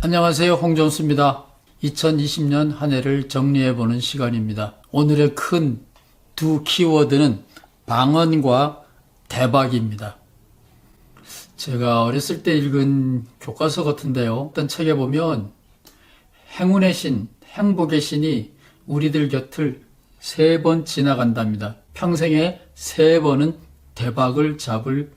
안녕하세요. 홍정수입니다. 2020년 한 해를 정리해보는 시간입니다. 오늘의 큰 두 키워드는 방언과 대박입니다. 제가 어렸을 때 읽은 교과서 같은데요. 어떤 책에 보면 행운의 신, 행복의 신이 우리들 곁을 3번 지나간답니다. 평생에 3번은 대박을 잡을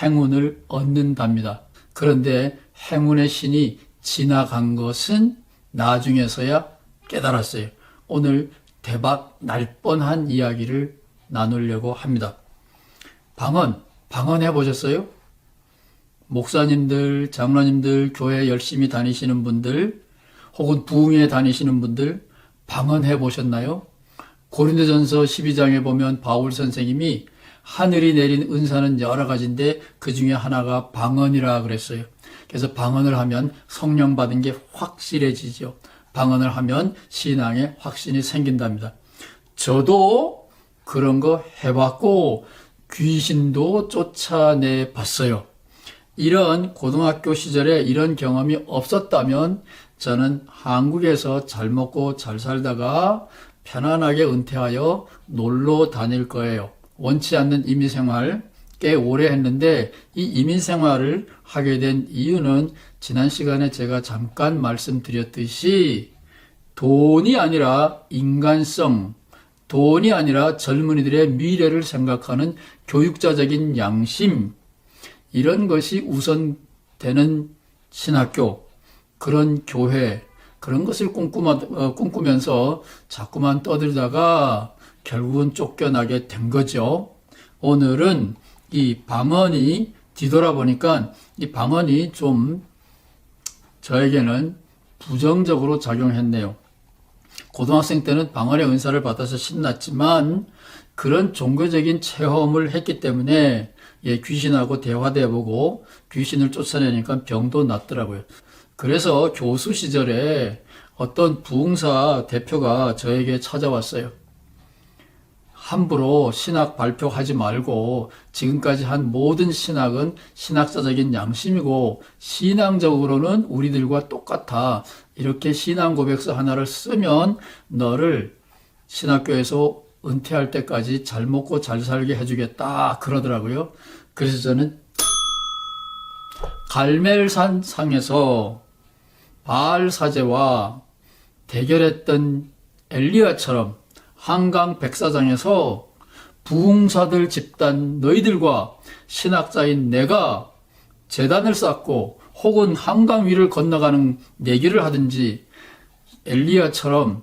행운을 얻는답니다. 그런데 행운의 신이 지나간 것은 나중에서야 깨달았어요. 오늘 대박 날 뻔한 이야기를 나누려고 합니다. 방언 해보셨어요? 목사님들, 장로님들, 교회 열심히 다니시는 분들, 혹은 부흥회 다니시는 분들, 방언 해보셨나요? 고린도전서 12장에 보면 바울 선생님이 하늘이 내린 은사는 여러 가지인데 그 중에 하나가 방언이라 그랬어요. 그래서 방언을 하면 성령 받은 게 확실해지죠. 방언을 하면 신앙에 확신이 생긴답니다. 저도 그런 거 해봤고 귀신도 쫓아내 봤어요. 이런 고등학교 시절에 이런 경험이 없었다면 저는 한국에서 잘 먹고 잘 살다가 편안하게 은퇴하여 놀러 다닐 거예요. 원치 않는 이민생활 꽤 오래 했는데 이 이민생활을 하게 된 이유는 지난 시간에 제가 잠깐 말씀드렸듯이 돈이 아니라 인간성, 돈이 아니라 젊은이들의 미래를 생각하는 교육자적인 양심, 이런 것이 우선되는 신학교, 그런 교회, 그런 것을 꿈꾸면서 자꾸만 떠들다가 결국은 쫓겨나게 된 거죠. 오늘은 이 방언이 뒤돌아보니까 이 방언이 좀 저에게는 부정적으로 작용했네요. 고등학생 때는 방언의 은사를 받아서 신났지만 그런 종교적인 체험을 했기 때문에 귀신하고 대화도 해보고 귀신을 쫓아내니까 병도 났더라고요. 그래서 교수 시절에 어떤 부흥사 대표가 저에게 찾아왔어요. 함부로 신학 발표하지 말고 지금까지 한 모든 신학은 신학자적인 양심이고 신앙적으로는 우리들과 똑같아. 이렇게 신앙 고백서 하나를 쓰면 너를 신학교에서 은퇴할 때까지 잘 먹고 잘 살게 해주겠다 그러더라고요. 그래서 저는 갈멜산 상에서 바알 사제와 대결했던 엘리야처럼 한강 백사장에서 부흥사들 집단 너희들과 신학자인 내가 제단을 쌓고 혹은 한강 위를 건너가는 내기를 하든지 엘리야처럼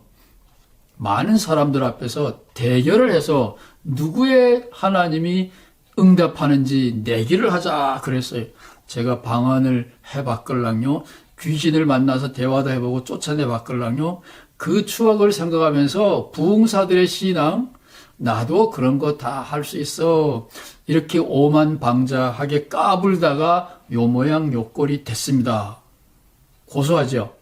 많은 사람들 앞에서 대결을 해서 누구의 하나님이 응답하는지 내기를 하자 그랬어요. 제가 방언을 해봤걸랑요. 귀신을 만나서 대화도 해보고 쫓아내 봤걸랑요. 그 추억을 생각하면서 부흥사들의 신앙, 나도 그런 거 다 할 수 있어. 이렇게 오만방자하게 까불다가 요 모양 요 꼴이 됐습니다. 고소하죠.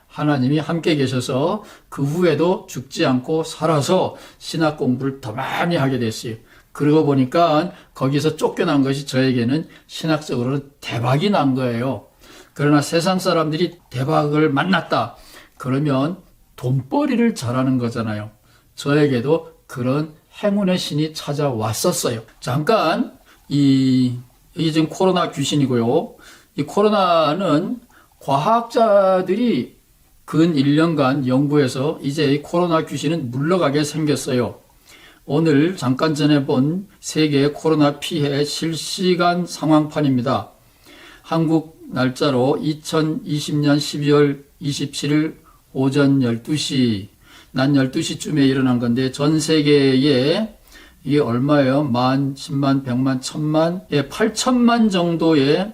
하나님이 함께 계셔서 그 후에도 죽지 않고 살아서 신학 공부를 더 많이 하게 됐어요. 그러고 보니까 거기서 쫓겨난 것이 저에게는 신학적으로는 대박이 난 거예요. 그러나 세상 사람들이 대박을 만났다. 그러면 돈벌이를 잘하는 거잖아요. 저에게도 그런 행운의 신이 찾아왔었어요. 잠깐 이게 지금 코로나 귀신이고요. 이 코로나는 과학자들이 근 1년간 연구해서 이제 이 코로나 귀신은 물러가게 생겼어요. 오늘 잠깐 전에 본 세계 코로나 피해 실시간 상황판입니다. 한국 날짜로 2020년 12월 27일 오전 12시, 난 12시쯤에 일어난 건데 전 세계에 이게 얼마예요? 만, 10만, 100만, 1000만, 8천만 정도의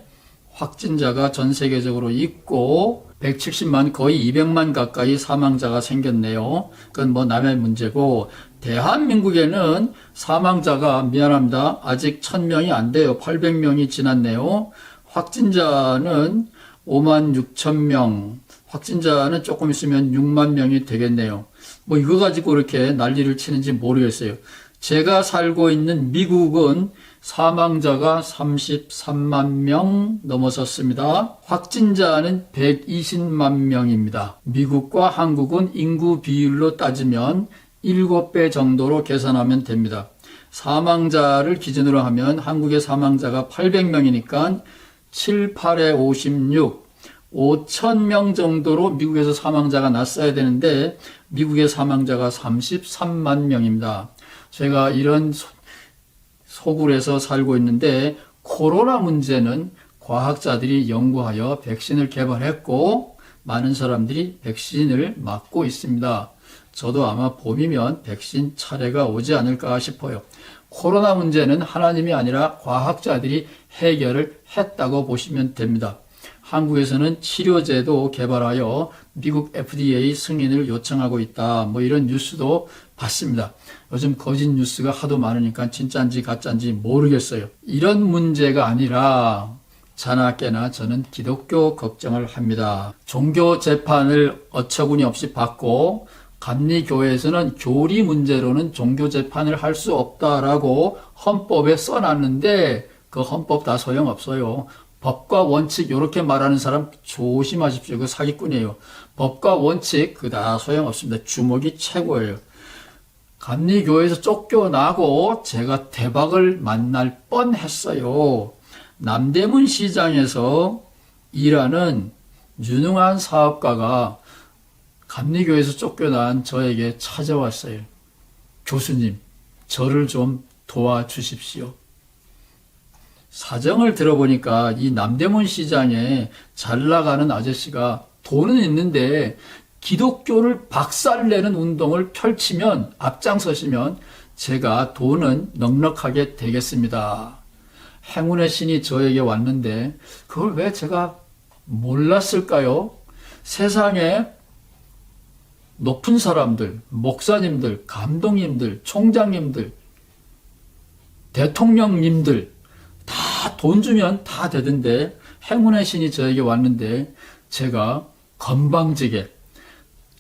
확진자가 전 세계적으로 있고 170만, 거의 200만 가까이 사망자가 생겼네요. 그건 뭐 남의 문제고 대한민국에는 사망자가 미안합니다. 아직 1000명이 안 돼요. 800명이 지났네요. 확진자는 5만 6천 명, 확진자는 조금 있으면 6만 명이 되겠네요. 뭐 이거 가지고 이렇게 난리를 치는지 모르겠어요. 제가 살고 있는 미국은 사망자가 33만 명 넘어섰습니다. 확진자는 120만 명입니다. 미국과 한국은 인구 비율로 따지면 7배 정도로 계산하면 됩니다. 사망자를 기준으로 하면 한국의 사망자가 800명이니까 7, 8에 56, 5천 명 정도로 미국에서 사망자가 났어야 되는데 미국의 사망자가 33만 명입니다. 제가 이런 소굴에서 살고 있는데 코로나 문제는 과학자들이 연구하여 백신을 개발했고 많은 사람들이 백신을 맞고 있습니다. 저도 아마 봄이면 백신 차례가 오지 않을까 싶어요. 코로나 문제는 하나님이 아니라 과학자들이 해결을 했다고 보시면 됩니다. 한국에서는 치료제도 개발하여 미국 FDA 승인을 요청하고 있다. 뭐 이런 뉴스도 봤습니다. 요즘 거짓 뉴스가 하도 많으니까 진짜인지 가짜인지 모르겠어요. 이런 문제가 아니라 자나깨나 저는 기독교 걱정을 합니다. 종교 재판을 어처구니 없이 받고 감리교회에서는 교리 문제로는 종교 재판을 할 수 없다라고 헌법에 써놨는데 그 헌법 다 소용없어요. 법과 원칙 이렇게 말하는 사람 조심하십시오. 그 사기꾼이에요. 법과 원칙 그 다 소용없습니다. 주먹이 최고예요. 감리교회에서 쫓겨나고 제가 대박을 만날 뻔했어요. 남대문 시장에서 일하는 유능한 사업가가 감리교회에서 쫓겨난 저에게 찾아왔어요. 교수님, 저를 좀 도와주십시오. 사정을 들어보니까 이 남대문 시장에 잘 나가는 아저씨가 돈은 있는데 기독교를 박살내는 운동을 펼치면 앞장서시면 제가 돈은 넉넉하게 되겠습니다. 행운의 신이 저에게 왔는데 그걸 왜 제가 몰랐을까요? 세상에 높은 사람들, 목사님들, 감독님들, 총장님들, 대통령님들 다 돈 주면 다 되던데 행운의 신이 저에게 왔는데 제가 건방지게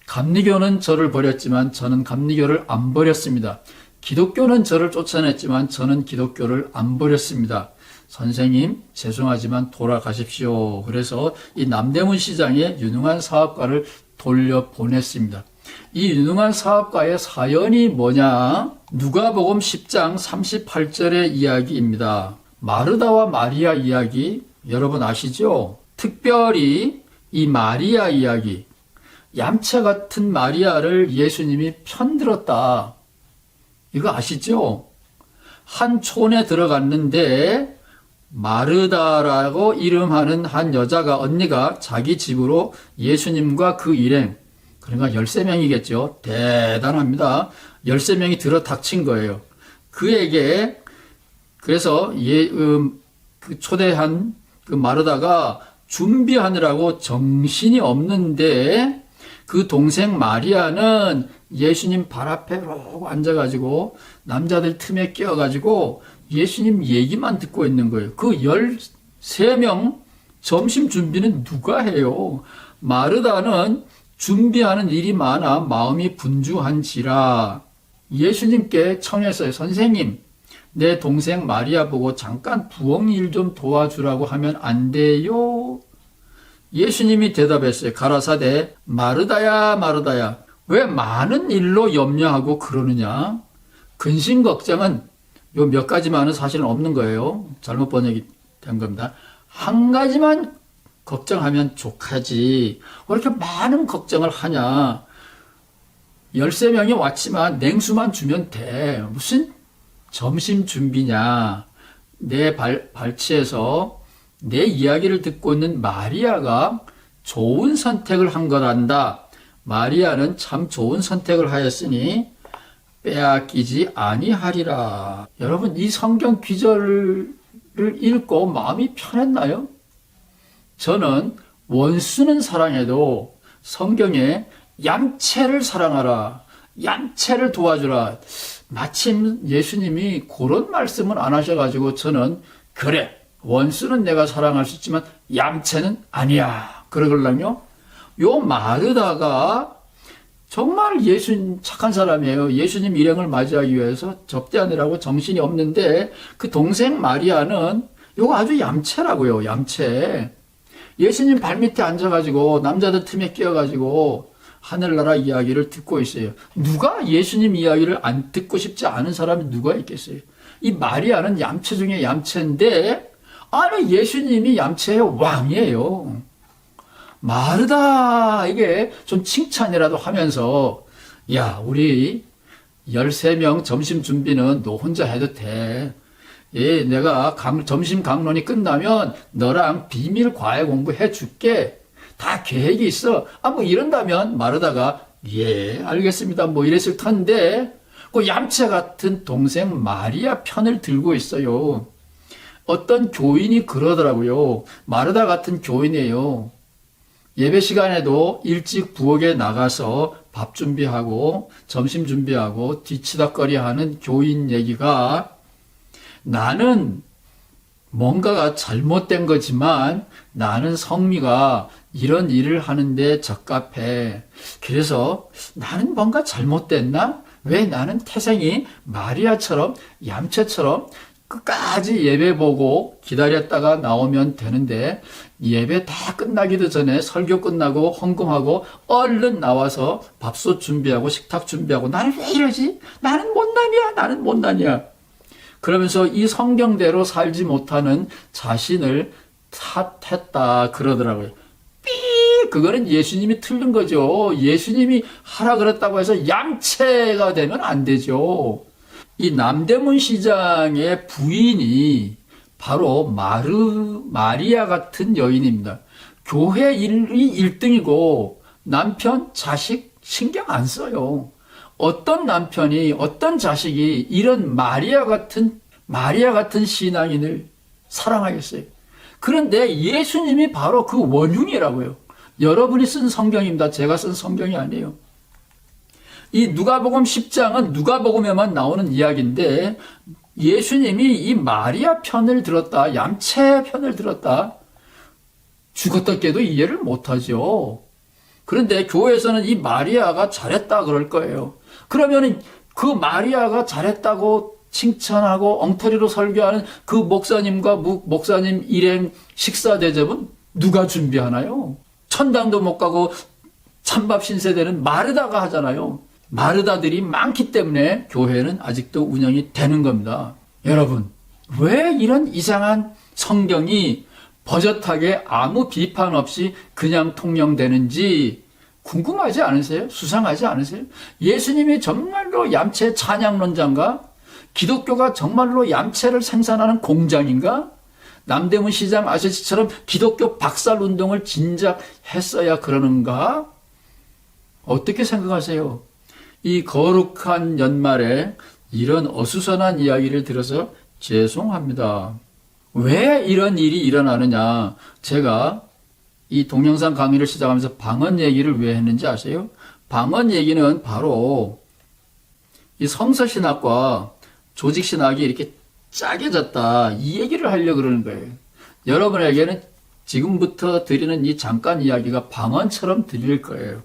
감리교는 저를 버렸지만 저는 감리교를 안 버렸습니다. 기독교는 저를 쫓아냈지만 저는 기독교를 안 버렸습니다. 선생님 죄송하지만 돌아가십시오. 그래서 이 남대문 시장에 유능한 사업가를 돌려보냈습니다. 이 유능한 사업가의 사연이 뭐냐? 누가복음 10장 38절의 이야기입니다. 마르다와 마리아 이야기 여러분 아시죠? 특별히 이 마리아 이야기, 얌체 같은 마리아를 예수님이 편들었다. 이거 아시죠? 한 촌에 들어갔는데 마르다라고 이름하는 한 여자가 언니가 자기 집으로 예수님과 그 일행, 그러니까 13명이겠죠. 대단합니다. 13명이 들어 닥친 거예요. 그에게 그래서 그 초대한 그 마르다가 준비하느라고 정신이 없는데 그 동생 마리아는 예수님 발 앞에 이러고 앉아가지고 남자들 틈에 끼어가지고 예수님 얘기만 듣고 있는 거예요. 그 13명 점심 준비는 누가 해요? 마르다는 준비하는 일이 많아 마음이 분주한지라 예수님께 청했어요. 선생님, 내 동생 마리아 보고 잠깐 부엌 일 좀 도와주라고 하면 안 돼요? 예수님이 대답했어요. 가라사대 마르다야 마르다야 왜 많은 일로 염려하고 그러느냐? 근심 걱정은 요 몇 가지만은 사실은 없는 거예요. 잘못 번역이 된 겁니다. 한 가지만 걱정하면 족하지. 왜 이렇게 많은 걱정을 하냐? 13명이 왔지만 냉수만 주면 돼. 무슨 점심 준비냐? 내 발치에서 내 이야기를 듣고 있는 마리아가 좋은 선택을 한 거란다. 마리아는 참 좋은 선택을 하였으니 빼앗기지 아니하리라. 여러분, 이 성경 귀절을 읽고 마음이 편했나요? 저는 원수는 사랑해도 성경에 얌체를 사랑하라, 얌체를 도와주라. 마침 예수님이 그런 말씀을 안 하셔가지고 저는 그래, 원수는 내가 사랑할 수 있지만 얌체는 아니야. 그러걸랑요. 요 마르다가 정말 예수님 착한 사람이에요. 예수님 일행을 맞이하기 위해서 접대하느라고 정신이 없는데 그 동생 마리아는 이거 아주 얌체라고요. 얌체. 예수님 발밑에 앉아가지고 남자들 틈에 끼어가지고 하늘나라 이야기를 듣고 있어요. 누가 예수님 이야기를 안 듣고 싶지 않은 사람이 누가 있겠어요? 이 마리아는 얌체 중에 얌체인데 아니 예수님이 얌체의 왕이에요. 마르다에게 좀 칭찬이라도 하면서 야 우리 13명 점심 준비는 너 혼자 해도 돼. 예, 내가 점심 강론이 끝나면 너랑 비밀 과외 공부해 줄게. 다 계획이 있어. 뭐 이런다면 마르다가 예 알겠습니다 뭐 이랬을 텐데 그 얌체 같은 동생 마리아 편을 들고 있어요. 어떤 교인이 그러더라고요. 마르다 같은 교인이에요. 예배 시간에도 일찍 부엌에 나가서 밥 준비하고 점심 준비하고 뒤치다거리하는 교인 얘기가 나는 뭔가가 잘못된 거지만 나는 성미가 이런 일을 하는데 적합해. 그래서 나는 뭔가 잘못됐나? 왜 나는 태생이 마리아처럼 얌체처럼 끝까지 예배 보고 기다렸다가 나오면 되는데 예배 다 끝나기도 전에 설교 끝나고 헌금하고 얼른 나와서 밥솥 준비하고 식탁 준비하고 나는 왜 이러지? 나는 못난이야. 나는 못난이야. 그러면서 이 성경대로 살지 못하는 자신을 탓했다 그러더라고요. 그거는 예수님이 틀린 거죠. 예수님이 하라 그랬다고 해서 얌체가 되면 안 되죠. 이 남대문 시장의 부인이 바로 마리아 같은 여인입니다. 교회 일이 1등이고 남편, 자식 신경 안 써요. 어떤 남편이, 어떤 자식이 이런 마리아 같은 신앙인을 사랑하겠어요. 그런데 예수님이 바로 그 원흉이라고요. 여러분이 쓴 성경입니다. 제가 쓴 성경이 아니에요. 이 누가복음 10장은 누가복음에만 나오는 이야기인데 예수님이 이 마리아 편을 들었다, 얌체 편을 들었다, 죽었다 깨도 이해를 못하죠. 그런데 교회에서는 이 마리아가 잘했다 그럴 거예요. 그러면 그 마리아가 잘했다고 칭찬하고 엉터리로 설교하는 그 목사님과 목사님 일행 식사 대접은 누가 준비하나요? 천당도 못 가고 찬밥 신세대는 마르다가 하잖아요. 마르다들이 많기 때문에 교회는 아직도 운영이 되는 겁니다. 여러분, 왜 이런 이상한 성경이 버젓하게 아무 비판 없이 그냥 통용되는지 궁금하지 않으세요? 수상하지 않으세요? 예수님이 정말로 얌체 찬양론자인가? 기독교가 정말로 얌체를 생산하는 공장인가? 남대문 시장 아저씨처럼 기독교 박살운동을 진작 했어야 그러는가? 어떻게 생각하세요? 이 거룩한 연말에 이런 어수선한 이야기를 들어서 죄송합니다. 왜 이런 일이 일어나느냐? 제가 이 동영상 강의를 시작하면서 방언 얘기를 왜 했는지 아세요? 방언 얘기는 바로 이 성서신학과 조직신학이 이렇게 짜게졌다. 이 얘기를 하려고 그러는 거예요. 여러분에게는 지금부터 드리는 이 잠깐 이야기가 방언처럼 들릴 거예요.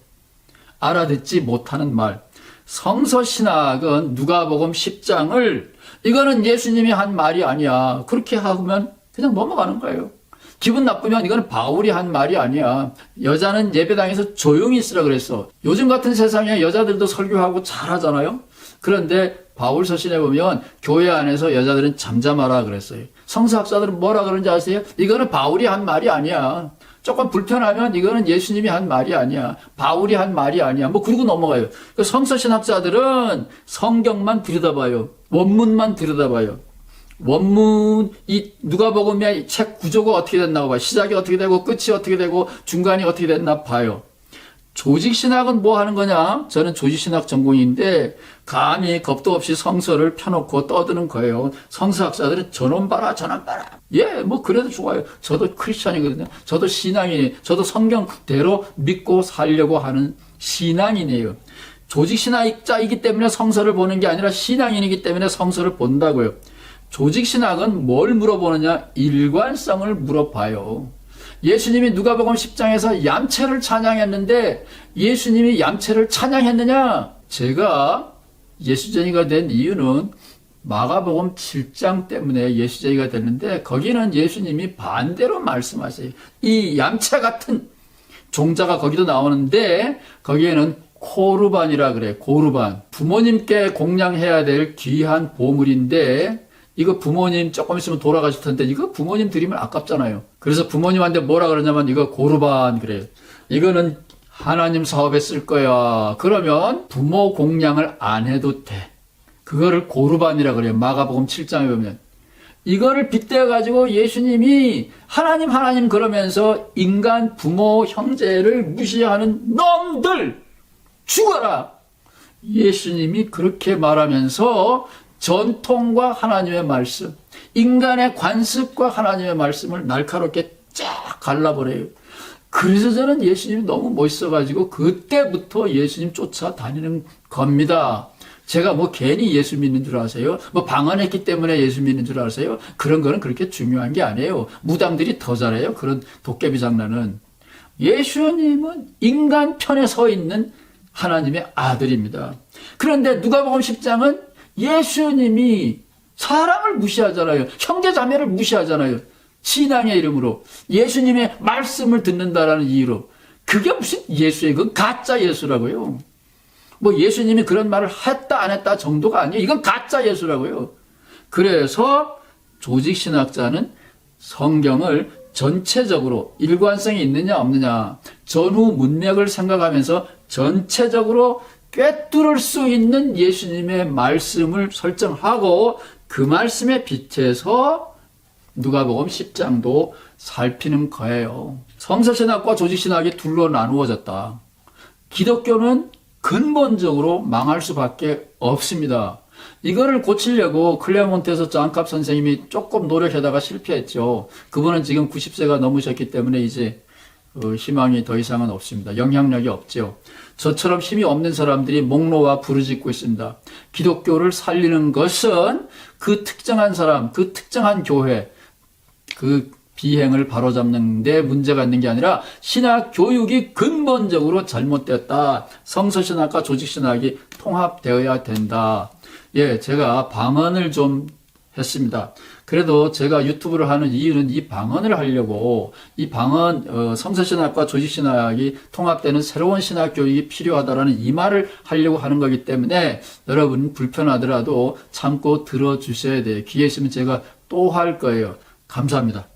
알아듣지 못하는 말. 성서신학은 누가복음 10장을 이거는 예수님이 한 말이 아니야. 그렇게 하면 그냥 넘어가는 거예요. 기분 나쁘면 이거는 바울이 한 말이 아니야. 여자는 예배당에서 조용히 있으라 그랬어. 요즘 같은 세상에 여자들도 설교하고 잘하잖아요. 그런데 바울 서신에 보면 교회 안에서 여자들은 잠잠하라 그랬어요. 성서학자들은 뭐라 그러는지 아세요? 이거는 바울이 한 말이 아니야. 조금 불편하면 이거는 예수님이 한 말이 아니야. 바울이 한 말이 아니야. 뭐 그러고 넘어가요. 성서신학자들은 성경만 들여다봐요. 원문만 들여다봐요. 원문, 이 누가복음의 책 구조가 어떻게 됐나 봐. 시작이 어떻게 되고 끝이 어떻게 되고 중간이 어떻게 됐나 봐요. 조직신학은 뭐 하는 거냐? 저는 조직신학 전공인데 감히 겁도 없이 성서를 펴놓고 떠드는 거예요. 성서학자들은 저놈 봐라 저놈 봐라. 예, 뭐 그래도 좋아요. 저도 크리스찬이거든요. 저도 신앙인이에요. 저도 성경대로 믿고 살려고 하는 신앙인이에요. 조직신학자이기 때문에 성서를 보는 게 아니라 신앙인이기 때문에 성서를 본다고요. 조직신학은 뭘 물어보느냐? 일관성을 물어봐요. 예수님이 누가복음 10장에서 얌체를 찬양했는데 예수님이 얌체를 찬양했느냐? 제가 예수쟁이가 된 이유는 마가복음 7장 때문에 예수쟁이가 됐는데 거기는 예수님이 반대로 말씀하세요. 이 얌체 같은 종자가 거기도 나오는데 거기에는 코르반이라 그래. 고르반. 부모님께 공양해야 될 귀한 보물인데 이거 부모님 조금 있으면 돌아가실 텐데 이거 부모님 드리면 아깝잖아요. 그래서 부모님한테 뭐라 그러냐면 이거 고르반 그래요. 이거는 하나님 사업에 쓸 거야. 그러면 부모 공양을 안 해도 돼. 그거를 고르반이라 그래요. 마가복음 7장에 보면. 이거를 빗대가지고 예수님이 하나님 그러면서 인간 부모 형제를 무시하는 놈들 죽어라. 예수님이 그렇게 말하면서 전통과 하나님의 말씀, 인간의 관습과 하나님의 말씀을 날카롭게 쫙 갈라버려요. 그래서 저는 예수님이 너무 멋있어가지고 그때부터 예수님 쫓아다니는 겁니다. 제가 뭐 괜히 예수 믿는 줄 아세요? 뭐 방언했기 때문에 예수 믿는 줄 아세요? 그런 거는 그렇게 중요한 게 아니에요. 무당들이 더 잘해요. 그런 도깨비 장난은. 예수님은 인간 편에 서 있는 하나님의 아들입니다. 그런데 누가복음 10장은 예수님이 사람을 무시하잖아요. 형제자매를 무시하잖아요. 신앙의 이름으로 예수님의 말씀을 듣는다라는 이유로. 그게 무슨 예수예요? 그건 가짜 예수라고요. 뭐 예수님이 그런 말을 했다 안 했다 정도가 아니에요. 이건 가짜 예수라고요. 그래서 조직신학자는 성경을 전체적으로 일관성이 있느냐 없느냐 전후 문맥을 생각하면서 전체적으로 꿰뚫을 수 있는 예수님의 말씀을 설정하고 그 말씀에 빛에서 누가복음 10장도 살피는 거예요. 성서신학과 조직신학이 둘로 나누어졌다. 기독교는 근본적으로 망할 수밖에 없습니다. 이거를 고치려고 클레몬트에서 장갑 선생님이 조금 노력하다가 실패했죠. 그분은 지금 90세가 넘으셨기 때문에 이제 희망이 더 이상은 없습니다. 영향력이 없죠. 저처럼 힘이 없는 사람들이 목놓아 부르짖고 있습니다. 기독교를 살리는 것은 그 특정한 사람, 그 특정한 교회, 그 비행을 바로잡는 데 문제가 있는 게 아니라 신학 교육이 근본적으로 잘못됐다. 성서신학과 조직신학이 통합되어야 된다. 예, 제가 방언을 좀 했습니다. 그래도 제가 유튜브를 하는 이유는 이 방언을 하려고 이 방언 성서신학과 조직신학이 통합되는 새로운 신학 교육이 필요하다라는 이 말을 하려고 하는 거기 때문에 여러분 불편하더라도 참고 들어주셔야 돼요. 기회 있으면 제가 또 할 거예요. 감사합니다.